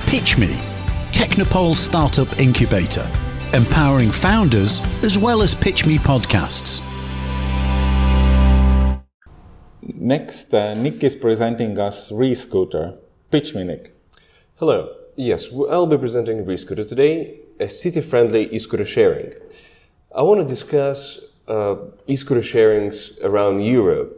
PitchME, Tehnopol Startup Incubator, empowering founders as well as PitchME podcasts. Next, Nick is presenting us Rescooter. PitchME, Nick. Hello. Yes, I'll be presenting Rescooter today, a city-friendly e-scooter sharing. I want to discuss e-scooter sharings around Europe.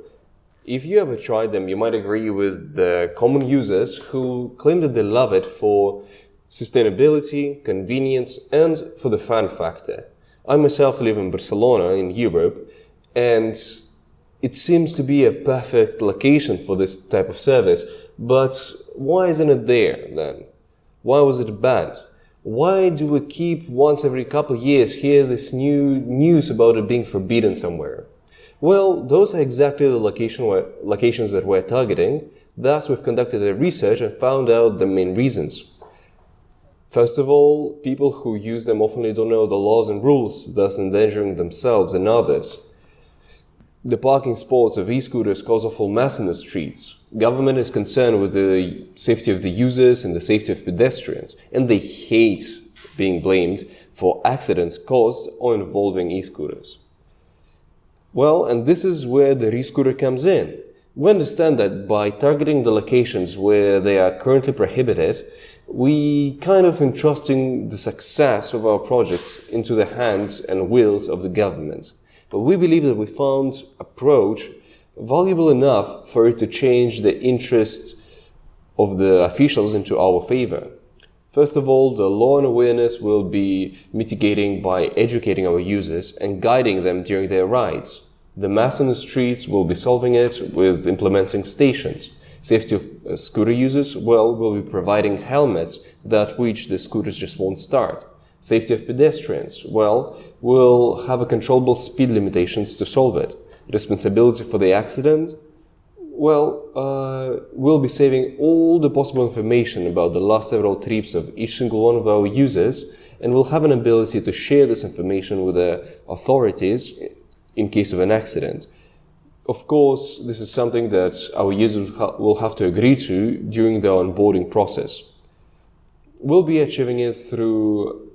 If you ever tried them, you might agree with the common users who claim that they love it for sustainability, convenience, and for the fun factor. I myself live in Barcelona in Europe, and it seems to be a perfect location for this type of service. But why isn't it there then? Why was it banned? Why do we keep once every couple of years hear this new news about it being forbidden somewhere? Well, those are exactly the locations that we're targeting. Thus, we've conducted a research and found out the main reasons. First of all, people who use them often don't know the laws and rules, thus endangering themselves and others. The parking spots of e-scooters cause awful mess in the streets. Government is concerned with the safety of the users and the safety of pedestrians, and they hate being blamed for accidents caused or involving e-scooters. Well, and this is where the Rescooter comes in. We understand that by targeting the locations where they are currently prohibited, we kind of entrusting the success of our projects into the hands and wills of the government. But we believe that we found an approach valuable enough for it to change the interest of the officials into our favor. First of all, the law and awareness will be mitigating by educating our users and guiding them during their rides. The mass on the streets will be solving it with implementing stations. Safety of scooter users, well, we'll be providing helmets without which the scooters just won't start. Safety of pedestrians, well, we'll have a controllable speed limitations to solve it. Responsibility for the accident, well, we'll be saving all the possible information about the last several trips of each single one of our users, and we'll have an ability to share this information with the authorities in case of an accident. Of course, this is something that our users will have to agree to during the onboarding process. We'll be achieving it through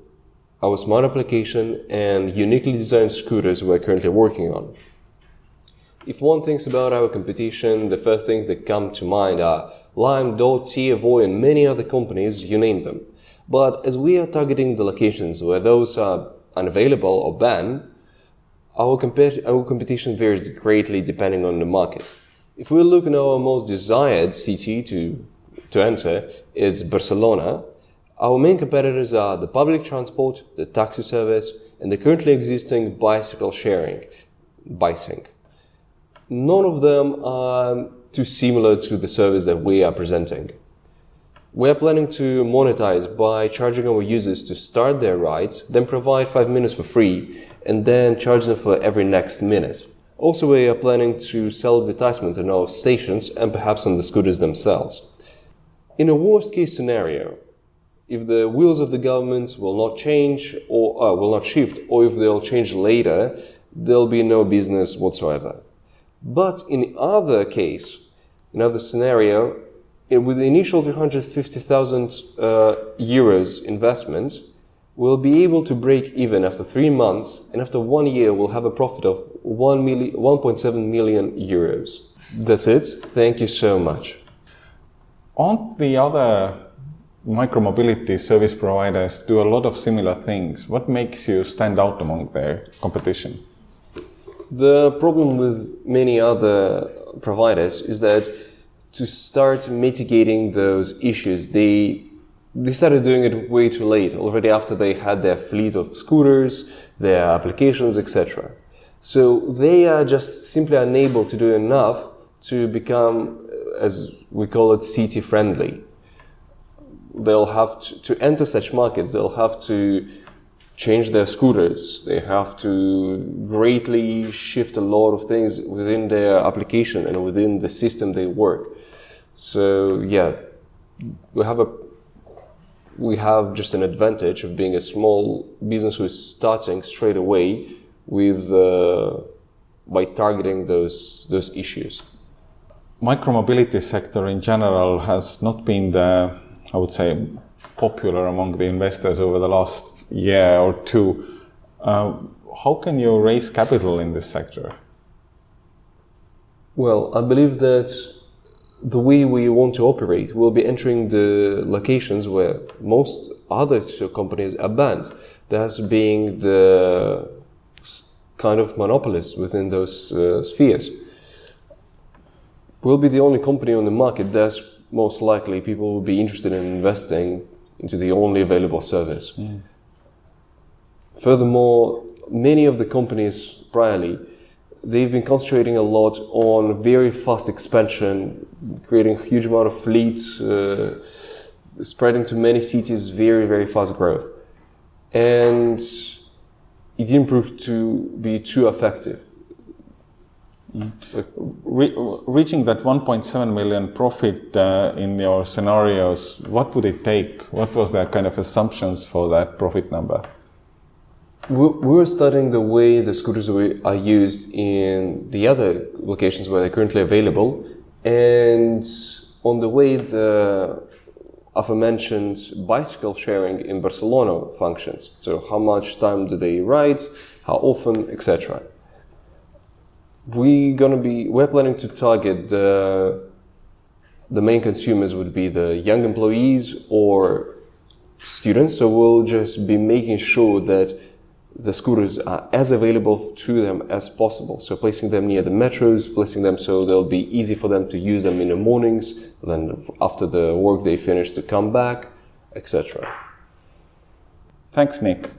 our smart application and uniquely designed scooters we're currently working on. If one thinks about our competition, the first things that come to mind are Lime, Dot, TFO, and many other companies, you name them. But as we are targeting the locations where those are unavailable or banned, our competition varies greatly depending on the market. If we look at our most desired city to enter, it's Barcelona. Our main competitors are the public transport, the taxi service, and the currently existing bicycle sharing, Bicing. None of them are too similar to the service that we are presenting. We are planning to monetize by charging our users to start their rides, then provide 5 minutes for free, and then charge them for every next minute. Also, we are planning to sell advertisement on our stations and perhaps on the scooters themselves. In a worst-case scenario, if the wheels of the governments will not change or will not shift, or if they'll change later, there'll be no business whatsoever. But in other case, in other scenario, with the initial 350,000 euros investment, we'll be able to break even after 3 months, and after 1 year, we'll have a profit of 1.7 million euros. That's it. Thank you so much. Aren't the other micromobility service providers do a lot of similar things? What makes you stand out among their competition? The problem with many other providers is that to start mitigating those issues, they started doing it way too late, already after they had their fleet of scooters, their applications, etc. So they are just simply unable to do enough to become, as we call it, city-friendly. They'll have to enter such markets, they'll have to change their scooters. They have to greatly shift a lot of things within their application and within the system they work. So yeah, we have just an advantage of being a small business who is starting straight away with by targeting those issues. Micromobility sector in general has not been the, I would say, popular among the investors over the last year or two. How can you raise capital in this sector? Well, I believe that the way we want to operate will be entering the locations where most other companies are banned, thus being the kind of monopolists within those spheres. We'll be the only company on the market, thus most likely people will be interested in investing into the only available service. Mm. Furthermore, many of the companies priorly, they've been concentrating a lot on very fast expansion, creating a huge amount of fleets, spreading to many cities, very, very fast growth. And it didn't prove to be too effective. Mm. Reaching that 1.7 million profit in your scenarios, what would it take? What was the kind of assumptions for that profit number? We were studying the way the scooters are used in the other locations where they're currently available, and on the way the aforementioned bicycle sharing in Barcelona functions. So how much time do they ride, how often, etc. We're planning to target the main consumers would be the young employees or students. So we'll just be making sure that the scooters are as available to them as possible. So placing them near the metros, placing them so they'll be easy for them to use them in the mornings, then after the work they finish to come back, etc. Thanks, Nick.